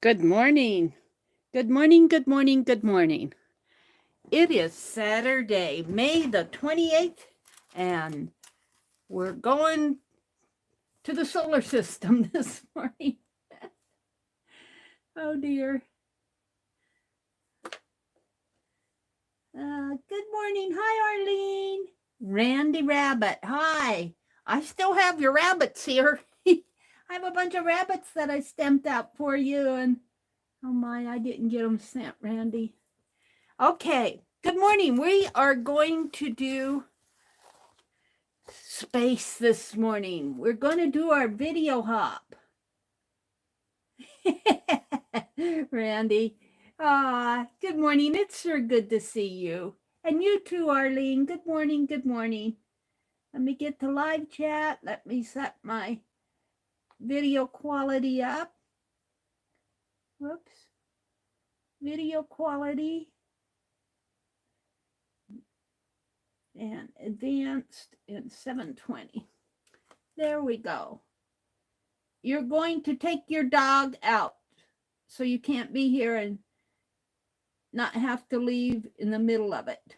Good morning. Good morning, good morning, good morning. It is Saturday, May the 28th, and we're going to the solar system this morning. Oh dear. Good morning. Hi, Arlene. Randy Rabbit. Hi. I still have your rabbits here. I have a bunch of rabbits that I stamped out for you, and oh my, I didn't get them sent, Randy. Okay, good morning. We are going to do space this morning. We're going to do our video hop. Randy, good morning. It's sure good to see you. And you too, Arlene. Good morning, good morning. Let me get to live chat. Let me set my video quality up. Whoops. Video quality. And advanced in 720. There we go. You're going to take your dog out so you can't be here and not have to leave in the middle of it.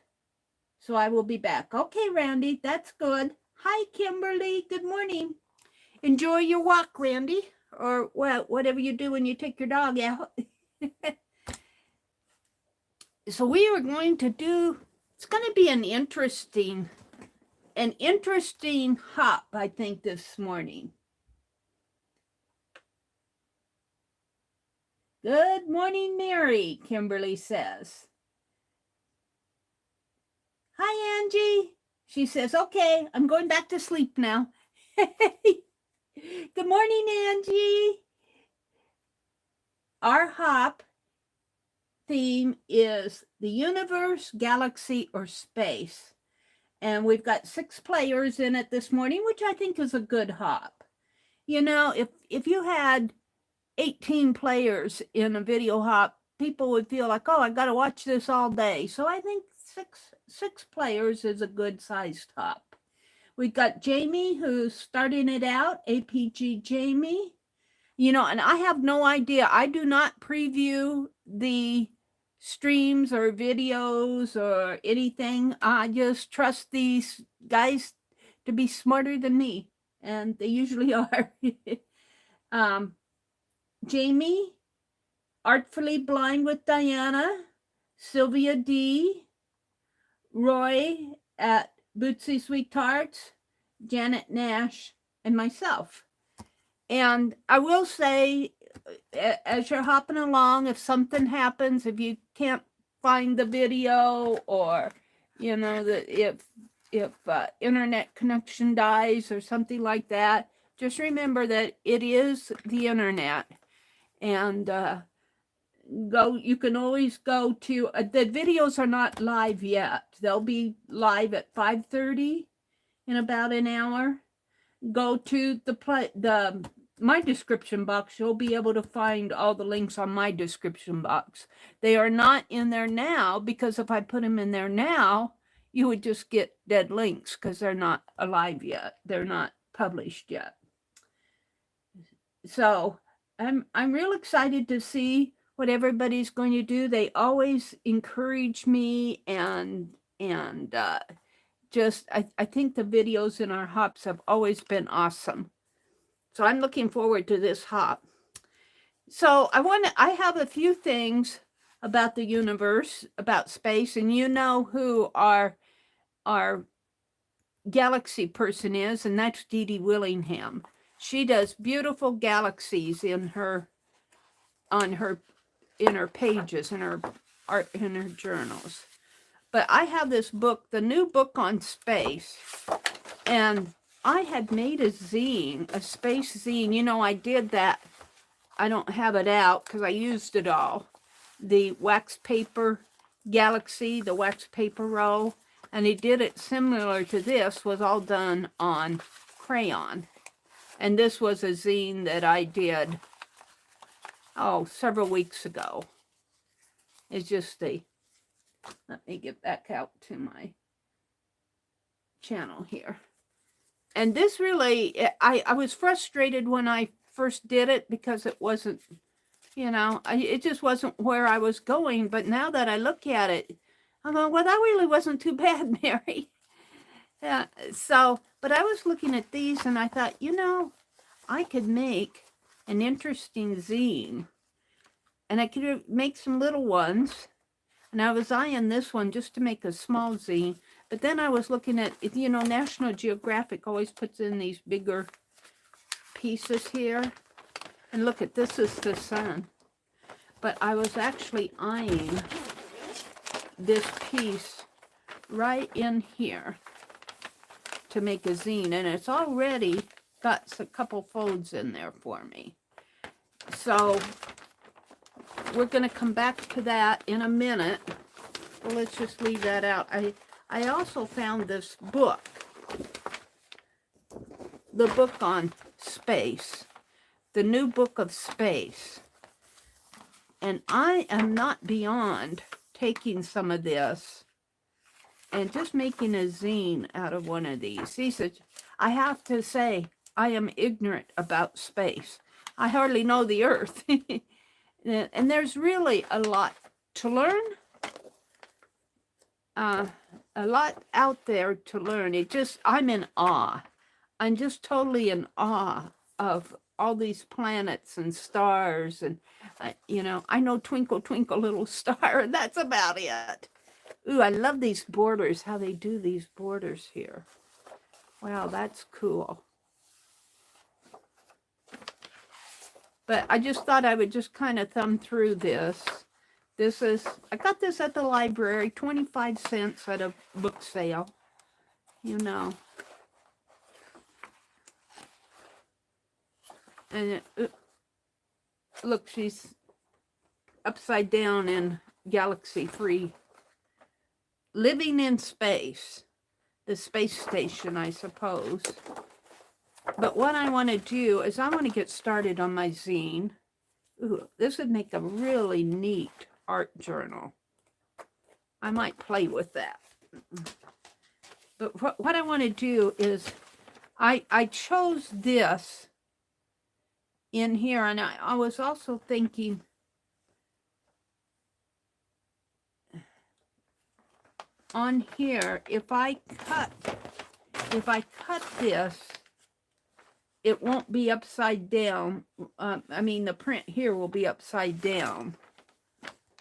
So I will be back. Okay, Randy, that's good. Hi, Kimberly. Good morning. Enjoy your walk, Randy, or well, whatever you do when you take your dog out. So we are going to do, it's going to be an interesting hop, I think, this morning. Good morning, Meri, Kimberly says. Hi, Angie. She says, okay, I'm going back to sleep now. Good morning, Angie. Our hop theme is the universe, galaxy, or space. And we've got 6 players in it this morning, which I think is a good hop. You know, if you had 18 players in a video hop, people would feel like, oh, I got to watch this all day. So I think six players is a good sized hop. We've got Jamie, who's starting it out, APG Jamie. You know, and I have no idea. I do not preview the streams or videos or anything. I just trust these guys to be smarter than me, and they usually are. Jamie, Artfully Blind with Diana, Sylvia D, Roy at Bootsie Sweettarts, Janet Nash, and myself. And I will say, as you're hopping along, if something happens, if you can't find the video, or you know, if internet connection dies or something like that, just remember that it is the internet, and you can always go to the videos are not live yet. They'll be live at 5:30 in about an hour. Go to the my description box. You'll be able to find all the links on my description box. They are not in there now, because if I put them in there now, you would just get dead links because they're not alive yet. They're not published yet. So I'm real excited to see what everybody's going to do. They always encourage me, and just I think the videos in our hops have always been awesome. So I'm looking forward to this hop. So I have a few things about the universe, about space, and you know who our galaxy person is, and that's Dee Dee Willingham. She does beautiful galaxies in her pages, in her art, in her journals. But I have this book, the new book on space, and I had made a zine, a space zine. You know, I did that. I don't have it out because I used it all. The wax paper galaxy, the wax paper roll, and he did it similar to this, was all done on crayon. And this was a zine that I did, several weeks ago. It's just let me get back out to my channel here. And this really, I was frustrated when I first did it because it wasn't You know, it just wasn't where I was going. But now that I look at it, I'm going, well, that really wasn't too bad, Meri. Yeah. So, but I was looking at these and I thought, you know, I could make an interesting zine. And I could make some little ones. And I was eyeing this one just to make a small zine. But then I was looking at, you know, National Geographic always puts in these bigger pieces here. And look at, this is the sun. But I was actually eyeing this piece right in here to make a zine. And it's already got a couple folds in there for me. So we're going to come back to that in a minute. Well, let's just leave that out. I also found this book. The book on space. The new book of space. And I am not beyond taking some of this and just making a zine out of one of these. These are, I have to say, I am ignorant about space. I hardly know the Earth. And there's really a lot to learn. A lot out there to learn. It just, I'm in awe. I'm just totally in awe of all these planets and stars. And, you know, I know Twinkle, Twinkle, Little Star. And that's about it. Ooh, I love these borders, how they do these borders here. Wow, that's cool. But I just thought I would just kind of thumb through this. This is, I got this at the library, 25 cents at a book sale, you know. And look, she's upside down in Galaxy 3. Living in space. The space station, I suppose. But what I want to do is I want to get started on my zine. Ooh, this would make a really neat art journal. I might play with that. But what I want to do is I chose this in here, and I was also thinking on here, if I cut this, it won't be upside down. I mean, the print here will be upside down.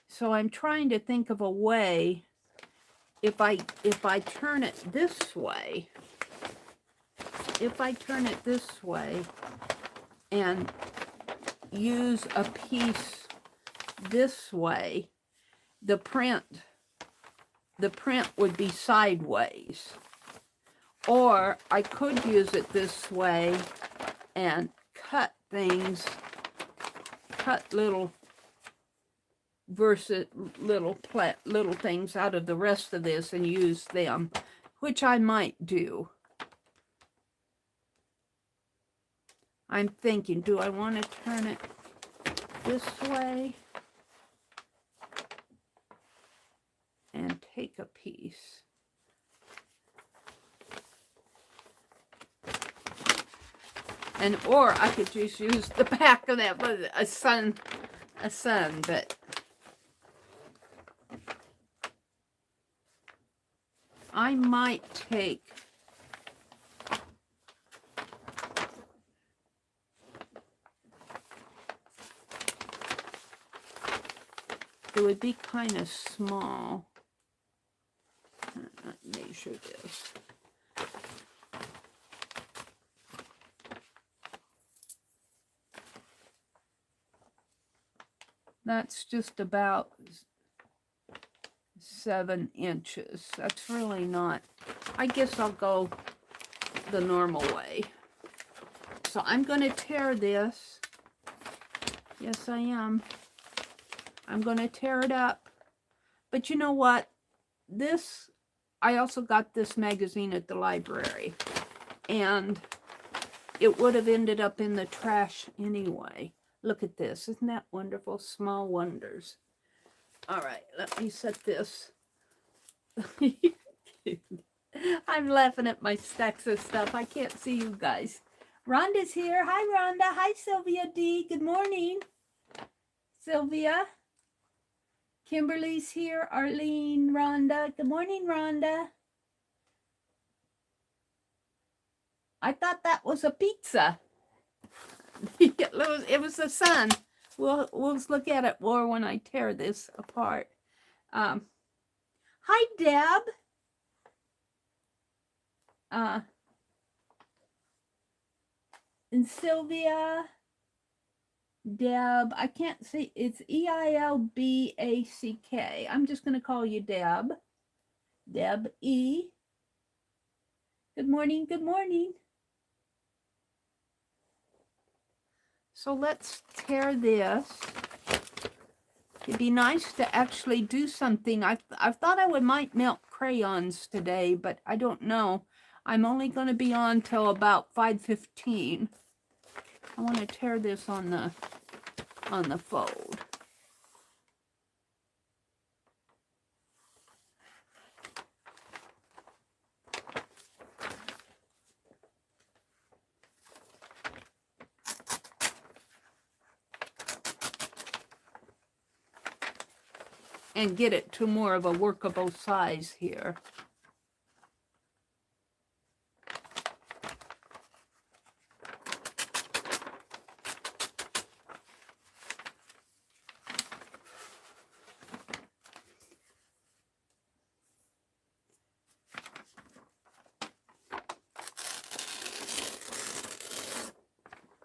So I'm trying to think of a way, if I turn it this way, and use a piece this way, the print would be sideways. Or I could use it this way and cut things, cut little little things out of the rest of this and use them, which I might do. I'm thinking, do I want to turn it this way and take a piece? And or I could just use the back of that, but a sun, but I might take it would be kind of small. Let me measure this. That's just about 7 inches. That's really not, I guess I'll go the normal way. So I'm going to tear this. Yes, I am. I'm going to tear it up. But you know what? This, I also got this magazine at the library. And it would have ended up in the trash anyway. Look at this. Isn't that wonderful? Small wonders. All right, let me set this. I'm laughing at my stacks of stuff. I can't see you guys. Rhonda's here. Hi, Rhonda. Hi, Sylvia D. Good morning. Sylvia. Kimberly's here. Arlene, Rhonda. Good morning, Rhonda. I thought that was a pizza. It was the sun. We'll look at it more when I tear this apart. Hi, Deb. And Sylvia, Deb, I can't see, it's Eilback. I'm just going to call you Deb. Deb E. Good morning, good morning. So let's tear this. It'd be nice to actually do something. I thought I might melt crayons today, but I don't know. I'm only going to be on till about 5:15. I want to tear this on the fold. And get it to more of a workable size here.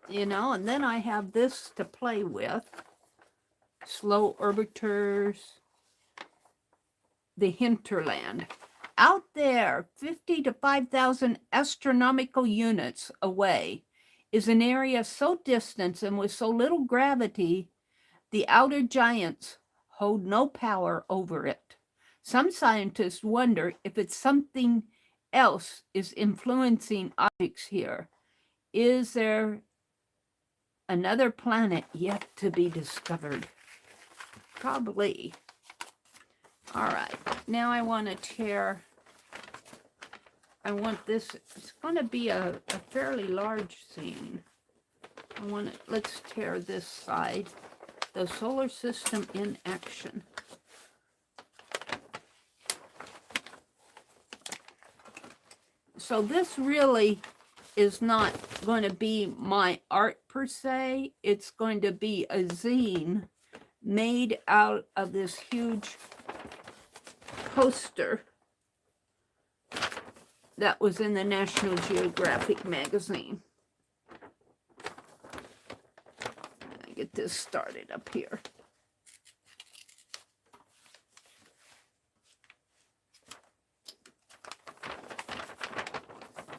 You know, and then I have this to play with. Slow orbiters. The hinterland. Out there, 50 to 5,000 astronomical units away, is an area so distant and with so little gravity, the outer giants hold no power over it. Some scientists wonder if it's something else is influencing objects here. Is there another planet yet to be discovered? Probably. All right, now I want to tear, I want this, it's going to be a fairly large scene. Let's tear this side, the solar system in action. So this really is not going to be my art per se. It's going to be a zine made out of this huge poster that was in the National Geographic magazine. I get this started up here.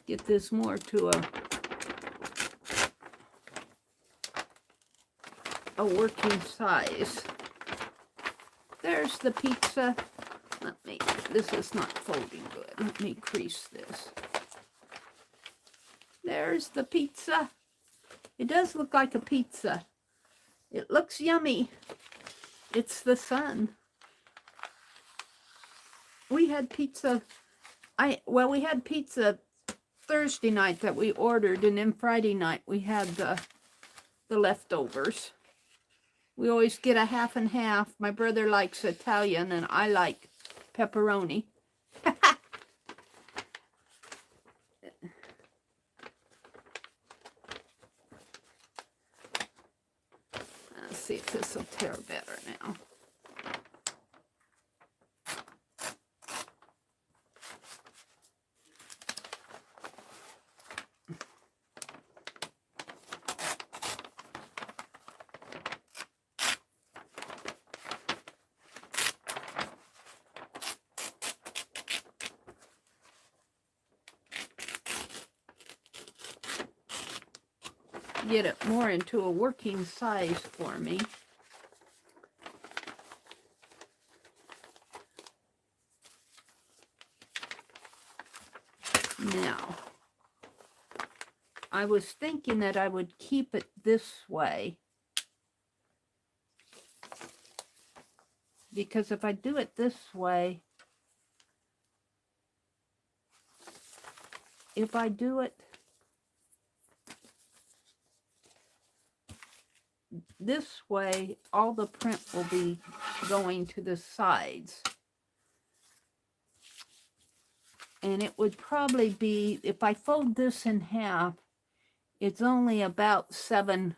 Get this more to a working size. There's the pizza. This is not folding good. Let me crease this. There's the pizza. It does look like a pizza. It looks yummy. It's the sun. We had pizza. We had pizza Thursday night that we ordered, and then Friday night we had the leftovers. We always get a half and half. My brother likes Italian, and I like pepperoni. Let's see if this will tear better now. Get it more into a working size for me. Now, I was thinking that I would keep it this way, because if I do it this way, if I do it this way all the print will be going to the sides. And it would probably be, if I fold this in half, it's only about 7.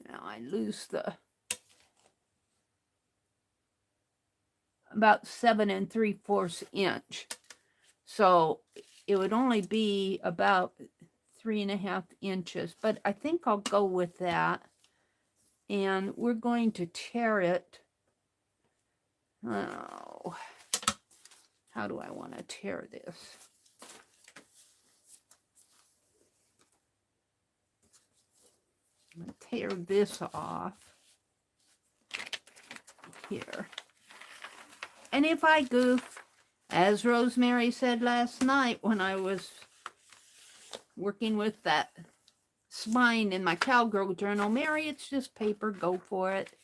Now I lose the, about 7 3/4 inch. So it would only be about 3.5 inches, but I think I'll go with that. And we're going to tear it. Oh, how do I want to tear this? I'm going to tear this off here. And if I goof, as Rosemary said last night when I was working with that spine in my cowgirl journal, Meri, it's just paper, go for it.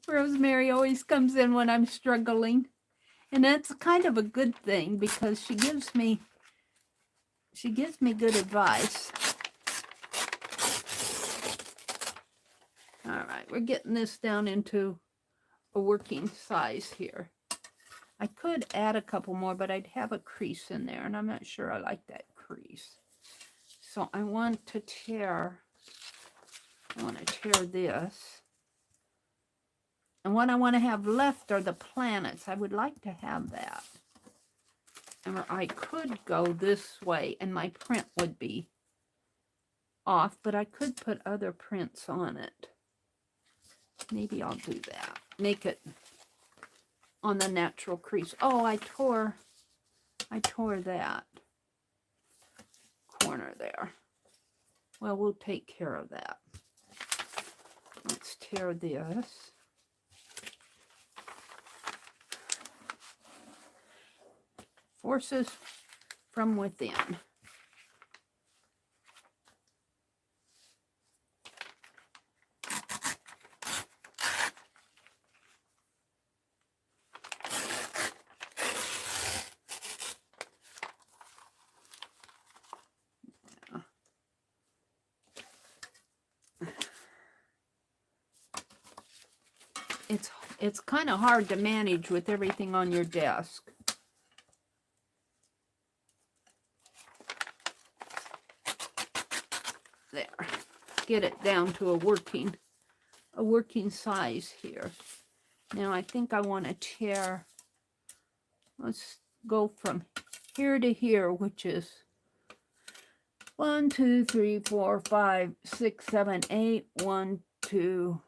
Rosemary always comes in when I'm struggling, and that's kind of a good thing because she gives me good advice. All right, we're getting this down into a working size here. I could add a couple more, but I'd have a crease in there, and I'm not sure I like that crease. So I want to tear this. And what I want to have left are the planets. I would like to have that. Or I could go this way, and my print would be off, but I could put other prints on it. Maybe I'll do that. Make it on the natural crease. Oh, I tore that corner there. Well, we'll take care of that. Let's tear this. Forces from within. It's kind of hard to manage with everything on your desk. There. Get it down to a working size here. Now I think I want to tear, let's go from here to here, which is 1, 2, 3, 4, 5, 6, 7, 8. 1, 2,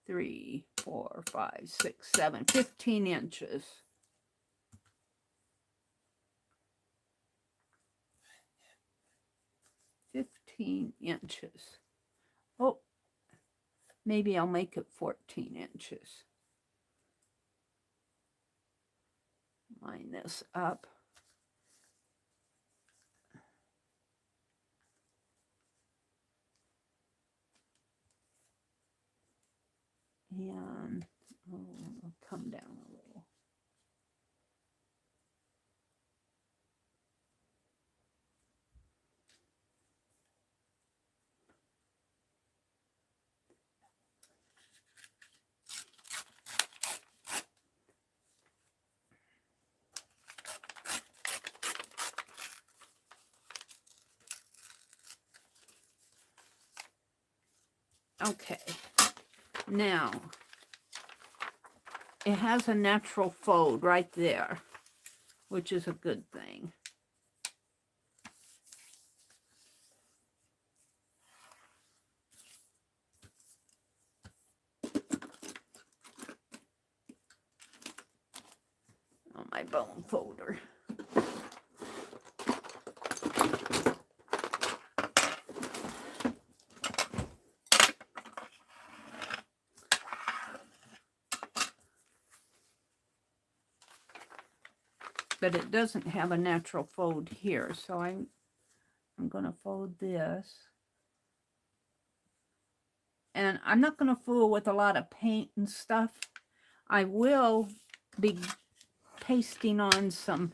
3, 4, 5, 6, 7, 15 inches. Oh, maybe I'll make it 14 inches. Line this up. And I'll come down a little. Okay, now it has a natural fold right there, which is a good thing. On my bone folder. But it doesn't have a natural fold here, so I'm going to fold this. And I'm not going to fool with a lot of paint and stuff. I will be pasting on some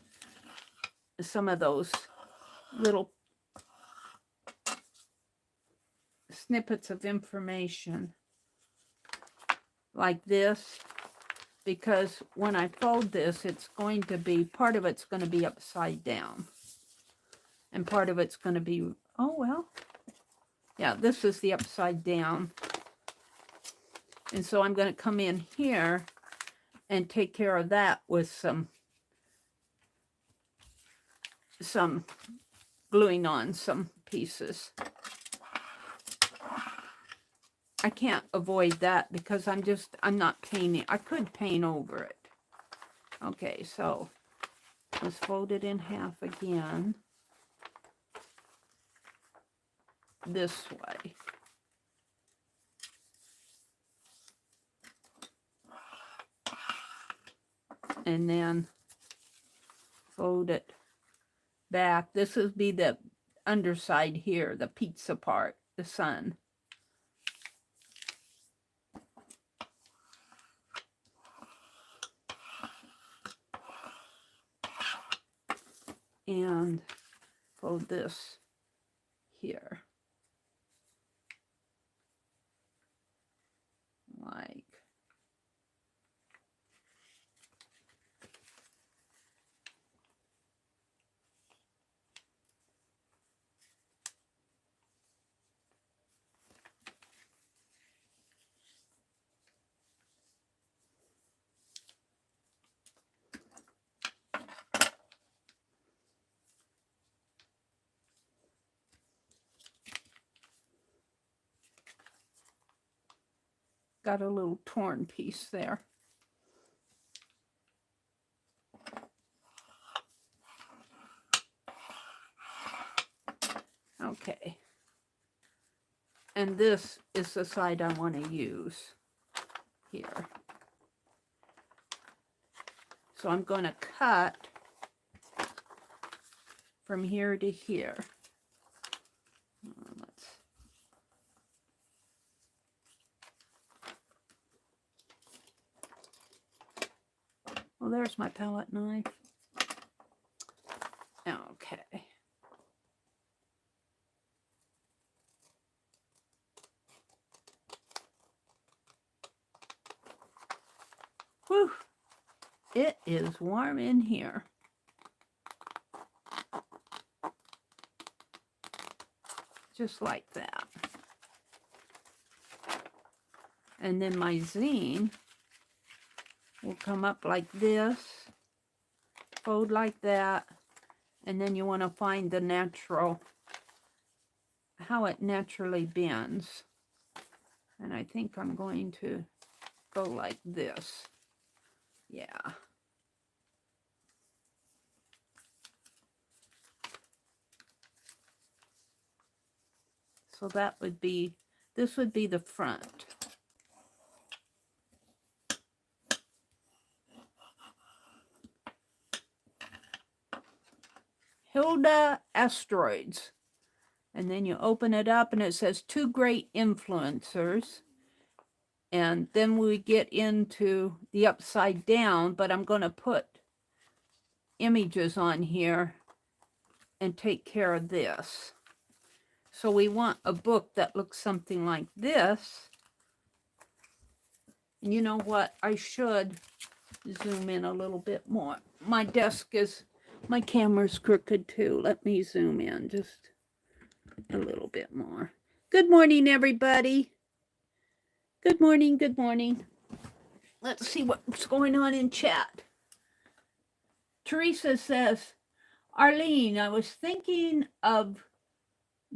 of those little snippets of information like this, because when I fold this, it's going to be, part of it's going to be upside down. And part of it's going to be, oh, well, yeah, this is the upside down. And so I'm going to come in here and take care of that with some gluing on some pieces. I can't avoid that because I'm not painting. I could paint over it. Okay, so let's fold it in half again. This way. And then fold it back. This would be the underside here, the pizza part, the sun. And fold this here. Like got a little torn piece there. Okay. And this is the side I want to use here. So I'm going to cut from here to here. Well, there's my palette knife. Okay. Whew. It is warm in here. Just like that. And then my zine will come up like this, fold like that, and then you want to find the natural, how it naturally bends. And I think I'm going to go like this. Yeah. So that would be, this would be the front. Hilda Asteroids. And then you open it up and it says 2 great influencers. And then we get into the upside down, but I'm going to put images on here and take care of this. So we want a book that looks something like this. And you know what? I should zoom in a little bit more. My desk is, my camera's crooked too. Let me zoom in just a little bit more. Good morning, everybody. Good morning, good morning. Let's see what's going on in chat. Teresa says, Arlene, I was thinking of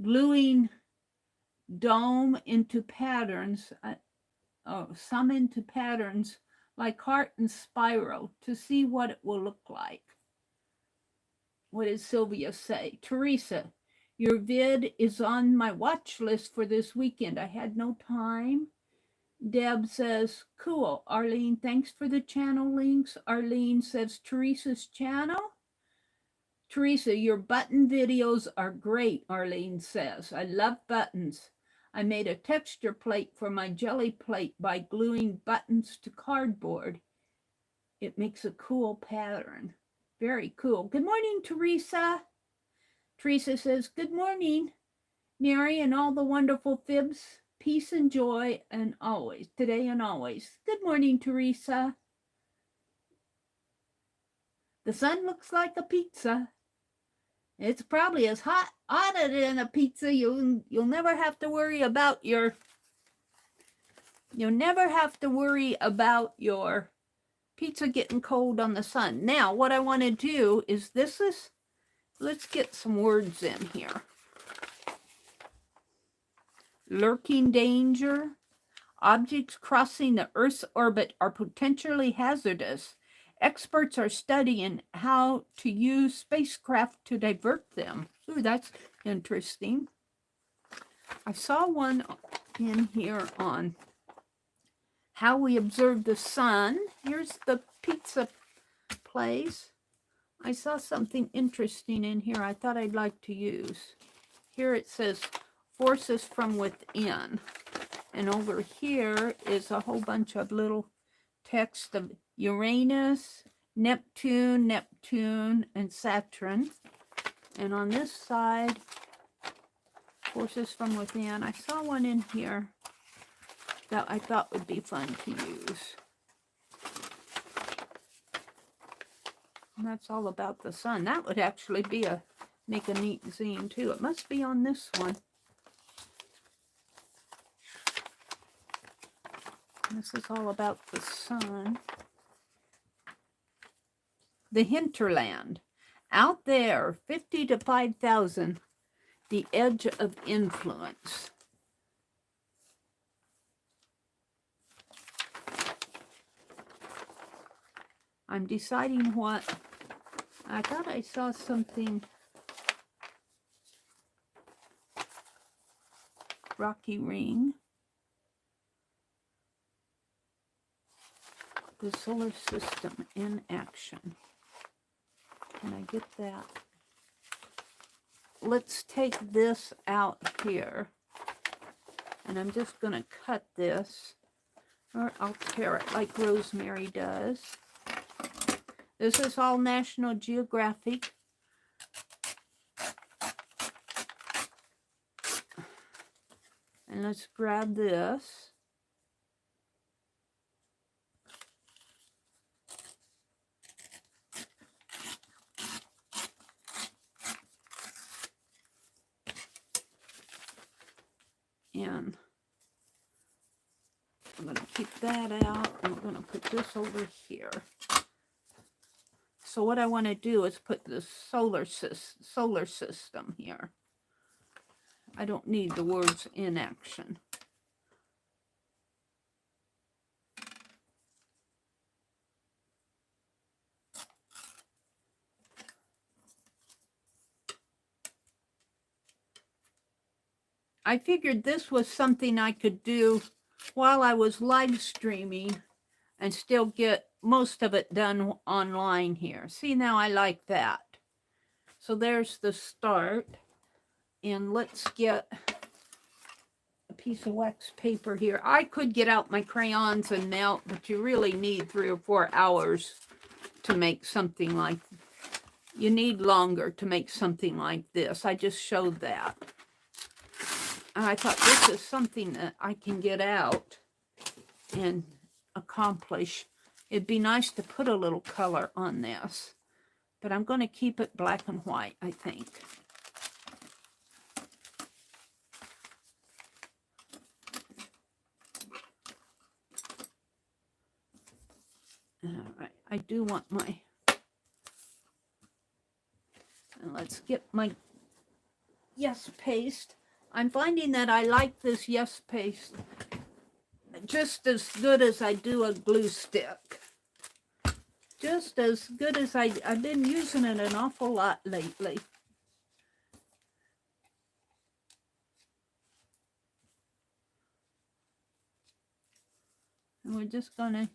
gluing dome into patterns, some into patterns like heart and spiral to see what it will look like. What did Sylvia say? Teresa, your vid is on my watch list for this weekend. I had no time. Deb says, cool. Arlene, thanks for the channel links. Arlene says, Teresa's channel. Teresa, your button videos are great, Arlene says. I love buttons. I made a texture plate for my jelly plate by gluing buttons to cardboard. It makes a cool pattern. Very cool. Good morning, Teresa. Teresa says, good morning. Meri and all the wonderful fibs, peace and joy and always, today and always. Good morning, Teresa. The sun looks like a pizza. It's probably as hotter than a pizza. You'll never have to worry about your pizza getting cold on the sun. Now, what I want to do is let's get some words in here. Lurking danger. Objects crossing the Earth's orbit are potentially hazardous. Experts are studying how to use spacecraft to divert them. Ooh, that's interesting. I saw one in here on how we observe the sun. Here's the pizza place. I saw something interesting in here I thought I'd like to use. Here it says forces from within. And over here is a whole bunch of little text of Uranus, Neptune, and Saturn. And on this side, forces from within. I saw one in here that I thought would be fun to use. And that's all about the sun. That would actually be make a neat zine too. It must be on this one. This is all about the sun. The hinterland. Out there, 50 to 5,000, the edge of influence. I'm deciding what. I thought I saw something. Rocky Ring. The solar system in action. Can I get that? Let's take this out here. And I'm just going to cut this. Or I'll tear it like Rosemary does. This is all National Geographic. And let's grab this. And I'm going to keep that out, and we're going to put this over here. So what I want to do is put the solar system here. I don't need the words in action. I figured this was something I could do while I was live streaming and still get most of it done online here. See, now I like that. So there's the start. And let's get a piece of wax paper here. I could get out my crayons and melt, but you really need 3 or 4 hours to make something like, you need longer to make something like this. I just showed that. And I thought this is something that I can get out and accomplish. It'd be nice to put a little color on this, but I'm going to keep it black and white, I think. All right, I do want my, and let's get my Yes paste. I'm finding that I like this Yes paste just as good as I do a glue stick. Just as good as I've been using it an awful lot lately. And we're just gonna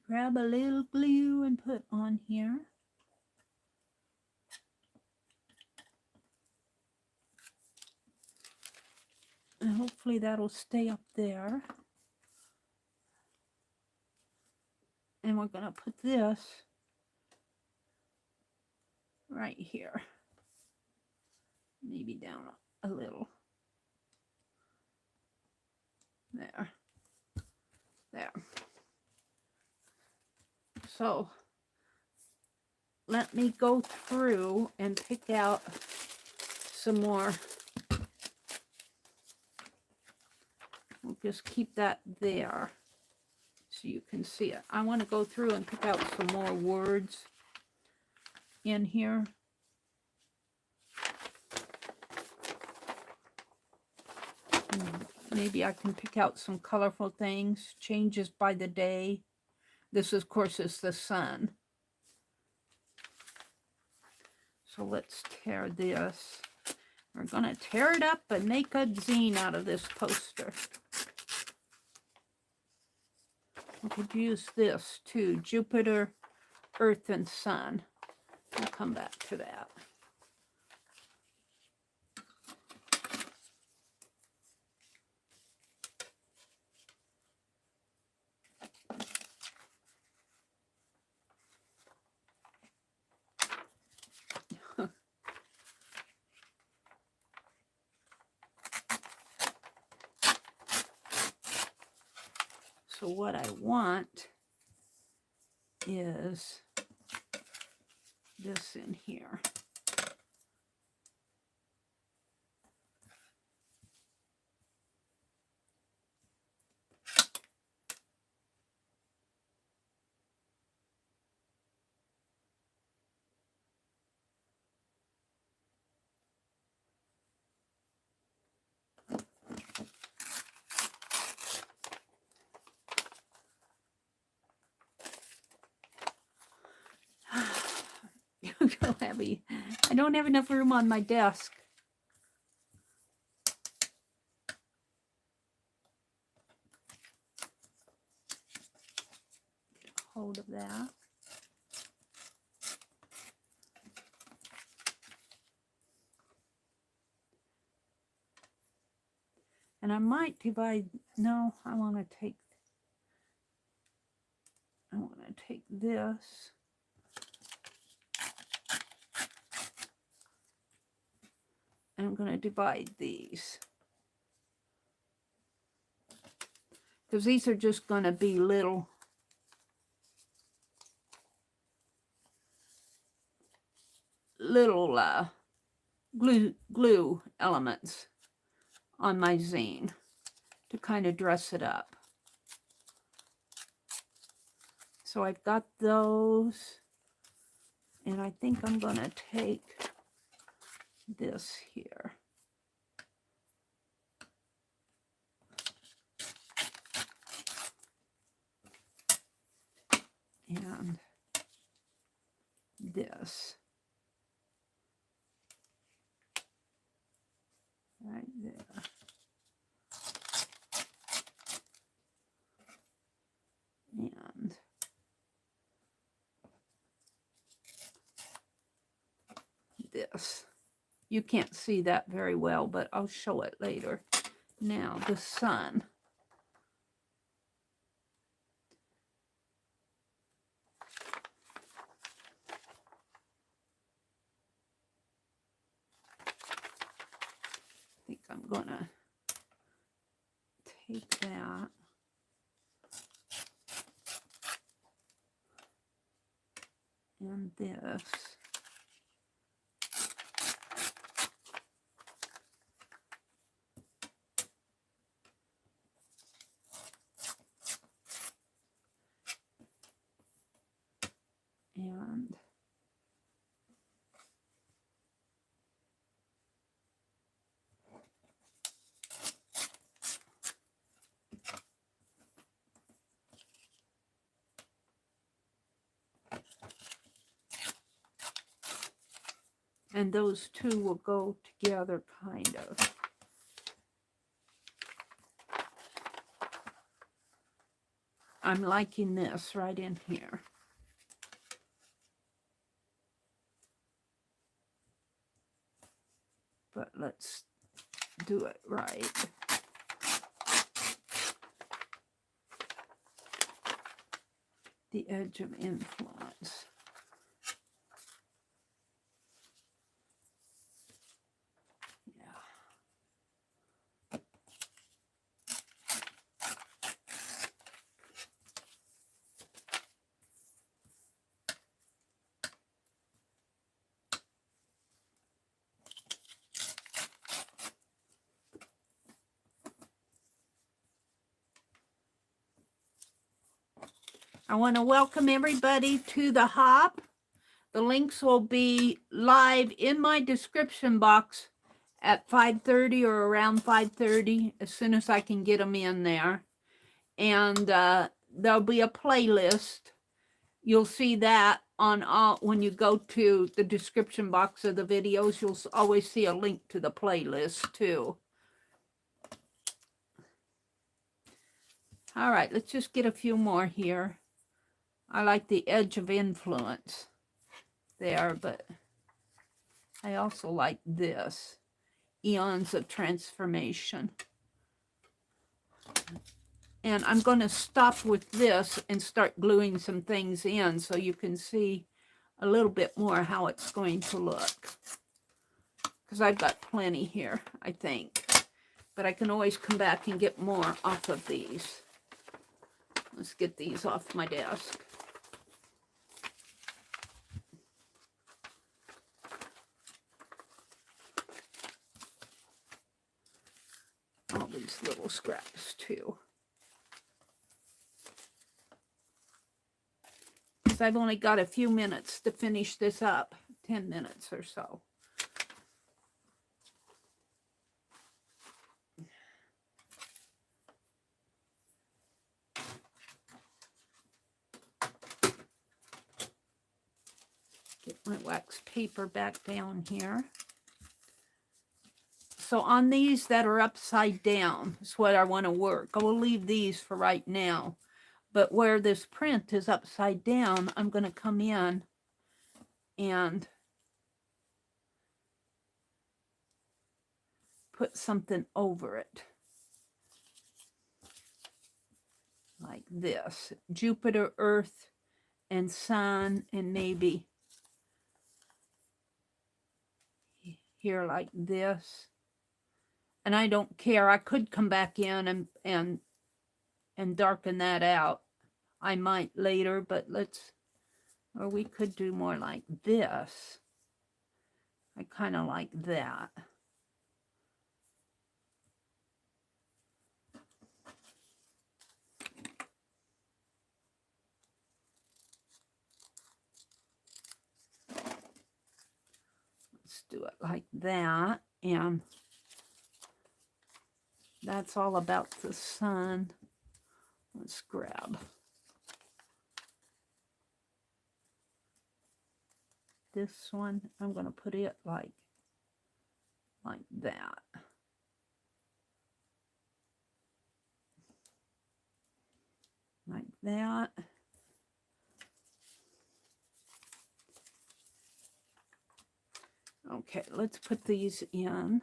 grab a little glue and put on here. And hopefully that'll stay up there. And we're going to put this right here. Maybe down a little. There. There. So let me go through and pick out some more. We'll just keep that there so you can see it. I want to go through and pick out some more words in here. Maybe I can pick out some colorful things, changes by the day. This, of course, is the sun. So let's tear this. We're going to tear it up and make a zine out of this poster. We could use this too, Jupiter, Earth, and Sun. I'll come back to that. So what I want is this in here. So heavy. I don't have enough room on my desk. Get a hold of that. And I might divide, no, I want to take this. And I'm going to divide these. Because these are just going to be little glue elements on my zine to kind of dress it up. So I've got those. And I think I'm going to take this here. And this. Right there. And this. You can't see that very well, but I'll show it later. Now, the sun. I think I'm going to take that. And this. And those two will go together, kind of. I'm liking this right in here. But let's do it right. The edge of influence. I want to welcome everybody to the Hop. The links will be live in my description box at 5:30 or around 5:30, as soon as I can get them in there. And there'll be a playlist. You'll see that on when you go to the description box of the videos. You'll always see a link to the playlist too. All right, let's just get a few more here. I like the edge of influence there, but I also like this, eons of transformation. And I'm going to stop with this and start gluing some things in so you can see a little bit more how it's going to look. Because I've got plenty here, I think. But I can always come back and get more off of these. Let's get these off my desk. All these little scraps too. Because I've only got a few minutes to finish this up, 10 minutes or so. Get my wax paper back down here. So on these that are upside down is what I want to work. I will leave these for right now. But where this print is upside down, I'm going to come in and put something over it. Like this. Jupiter, Earth, and Sun, and maybe here like this. And I don't care. I could come back in and darken that out. I might later, but let's, or we could do more like this. I kind of like that. Let's do it like that. And that's all about the sun. Let's grab this one. I'm going to put it like that. Like that. Okay, let's put these in.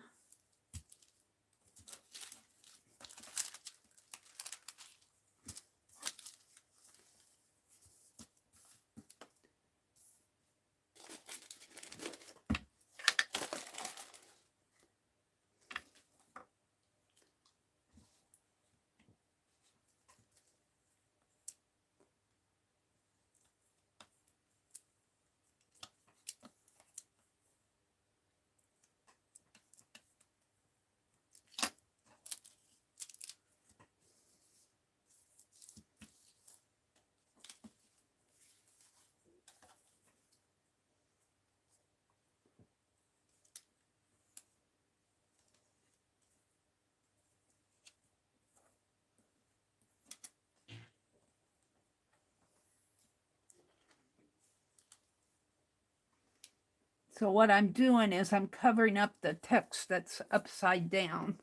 So what I'm doing is I'm covering up the text that's upside down.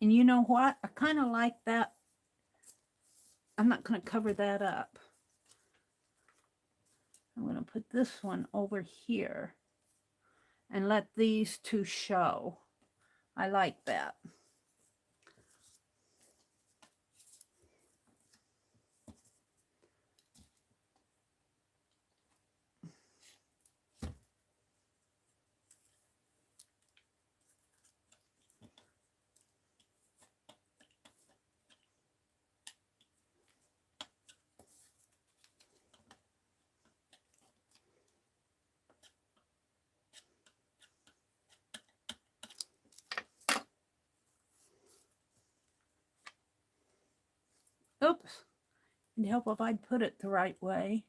And you know what? I kind of like that. I'm not going to cover that up. I'm going to put this one over here and let these two show. I like that. Oops. It'd help if I'd put it the right way.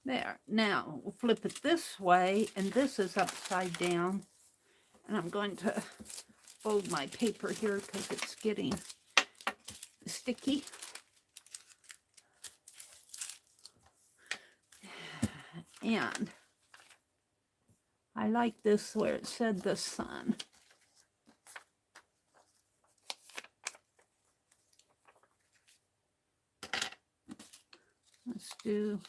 There. Now, we'll flip it this way, and this is upside down. And I'm going to fold my paper here because it's getting sticky. And I like this where it said the sun. Let's do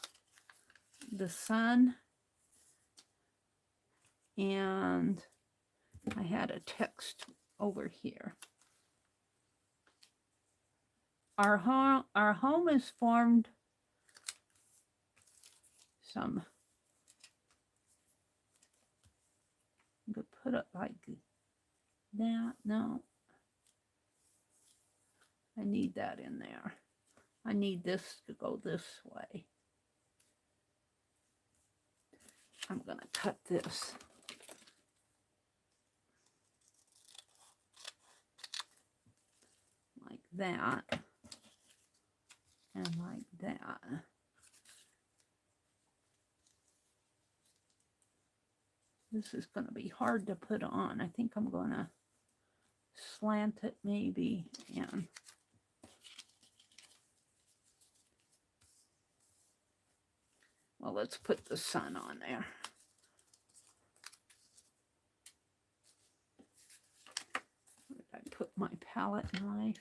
the sun. And I had a text over here. Our home is formed some. I'm going to put it like that. No. I need that in there. I need this to go this way. I'm going to cut this. Like that. And like that. This is going to be hard to put on. I think I'm going to slant it maybe. And well, let's put the sun on there. Where did I put my palette knife?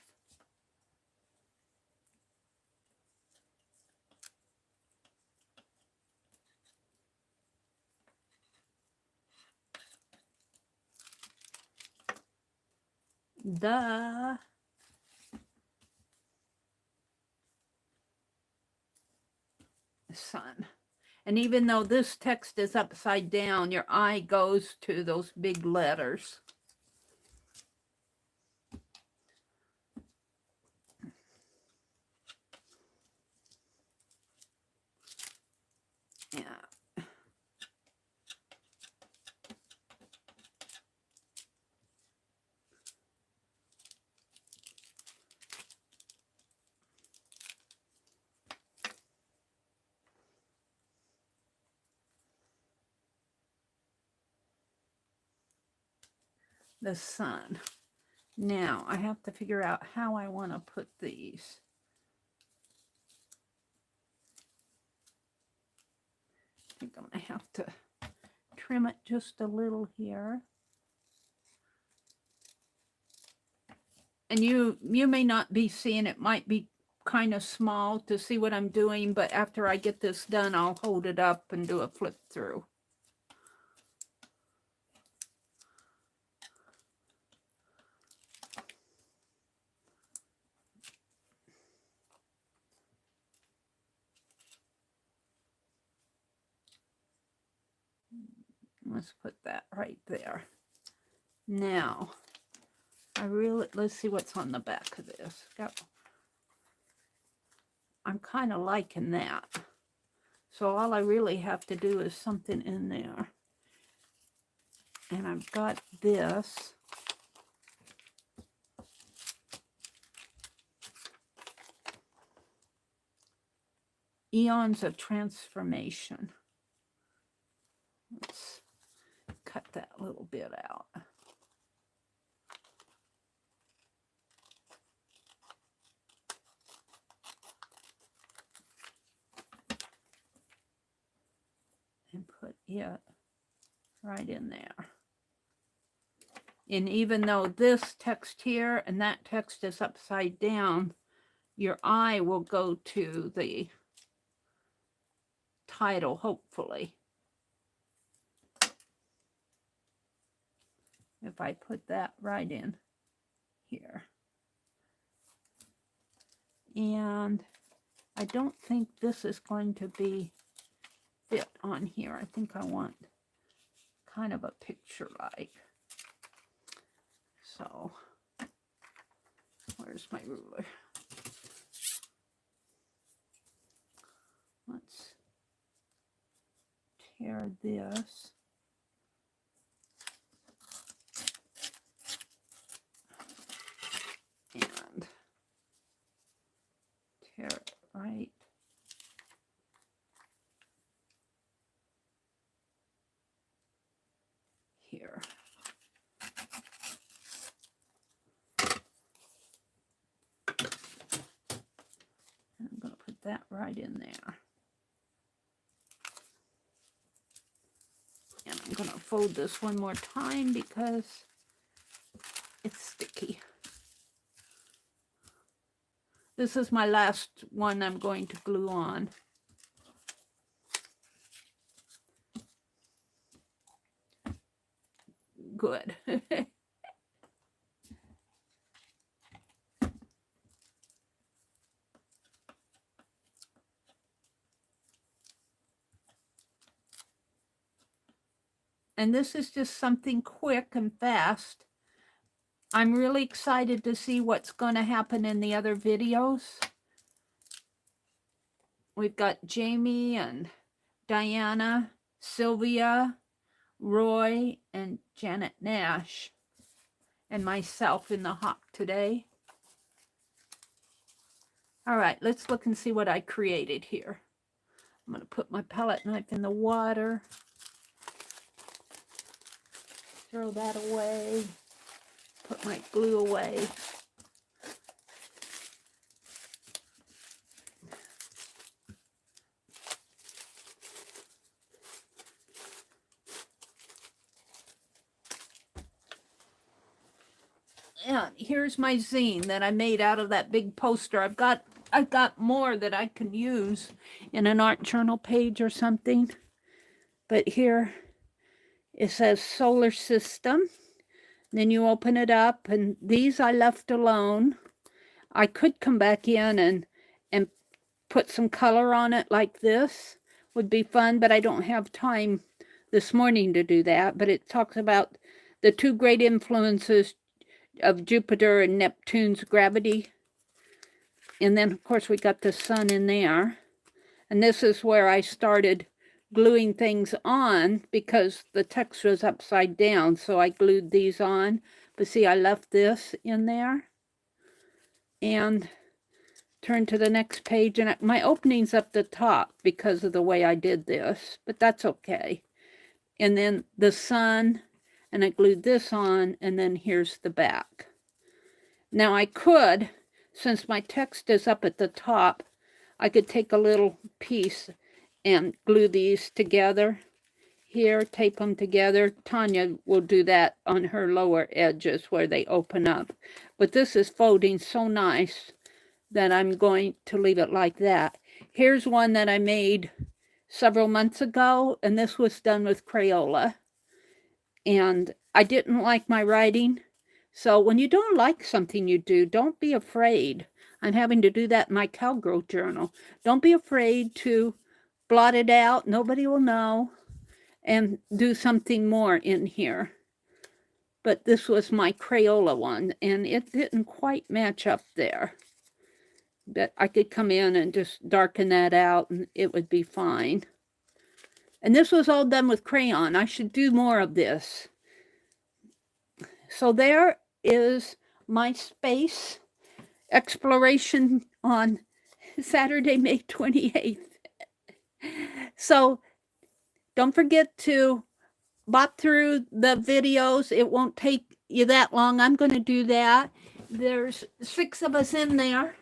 The sun. And even though this text is upside down, your eye goes to those big letters. Yeah. The sun. Now I have to figure out how I want to put these. I think I'm going to have to trim it just a little here. And you may not be seeing it, might be kind of small to see what I'm doing, but after I get this done, I'll hold it up and do a flip through. Let's put that right there. Now, let's see what's on the back of this. I'm kind of liking that. So all I really have to do is something in there. And I've got this. Eons of Transformation. Let's cut that little bit out. And put it right in there. And even though this text here and that text is upside down, your eye will go to the title, hopefully. If I put that right in here. And I don't think this is going to be fit on here. I think I want kind of a picture like. So, where's my ruler? Let's tear this. And tear it right here. And I'm going to put that right in there. And I'm going to fold this one more time because it's sticky. This is my last one I'm going to glue on. Good. And this is just something quick and fast. I'm really excited to see what's going to happen in the other videos. We've got Jamie and Diana, Sylvia, Roy, and Janet Nash, and myself in the hawk today. All right, let's look and see what I created here. I'm going to put my palette knife in the water. Throw that away. Put my glue away. And here's my zine that I made out of that big poster. I've got more that I can use in an art journal page or something. But here it says solar system. Then you open it up, and these I left alone. I could come back in and put some color on it like this. Would be fun, but I don't have time this morning to do that. But it talks about the two great influences of Jupiter and Neptune's gravity. And then, of course, we got the sun in there. And this is where I started gluing things on because the text was upside down. So I glued these on. But see, I left this in there. And turn to the next page. And my opening's up the top because of the way I did this. But that's okay. And then the sun. And I glued this on. And then here's the back. Now I could, since my text is up at the top, I could take a little piece and glue these together here, tape them together. Tanya will do that on her lower edges where they open up. But this is folding so nice that I'm going to leave it like that. Here's one that I made several months ago, and this was done with Crayola. And I didn't like my writing. So when you don't like something you do, don't be afraid. I'm having to do that in my cowgirl journal. Don't be afraid to blot it out. Nobody will know. And do something more in here. But this was my Crayola one. And it didn't quite match up there. But I could come in and just darken that out. And it would be fine. And this was all done with crayon. I should do more of this. So there is my space exploration on Saturday, May 28th. So don't forget to bot through the videos. It won't take you that long. I'm going to do that. There's 6 of us in there,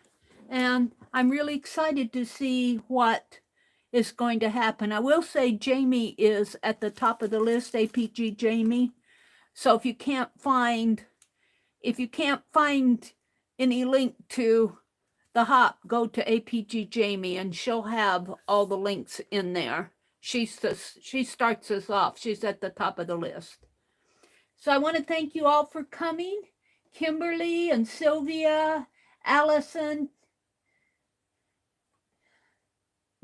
and I'm really excited to see what is going to happen. I will say Jamie is at the top of the list, APG Jamie. So if you can't find any link to the hop, go to APG Jamie and she'll have all the links in there. She starts us off. She's at the top of the list. So I want to thank you all for coming. Kimberly and Sylvia, Allison,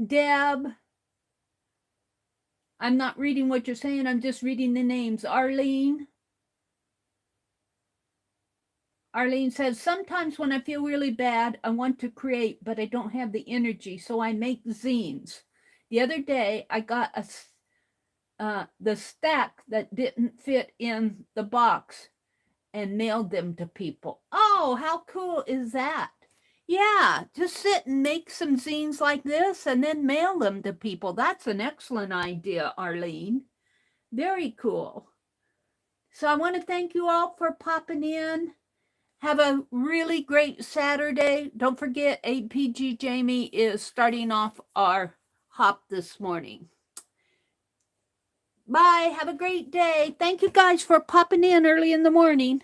Deb. I'm not reading what you're saying. I'm just reading the names. Arlene. Arlene says, sometimes when I feel really bad, I want to create, but I don't have the energy, so I make zines. The other day, I got the stack that didn't fit in the box and mailed them to people. Oh, how cool is that? Yeah, just sit and make some zines like this and then mail them to people. That's an excellent idea, Arlene. Very cool. So I want to thank you all for popping in. Have a really great Saturday. Don't forget, APG Jamie is starting off our hop this morning. Bye. Have a great day. Thank you guys for popping in early in the morning.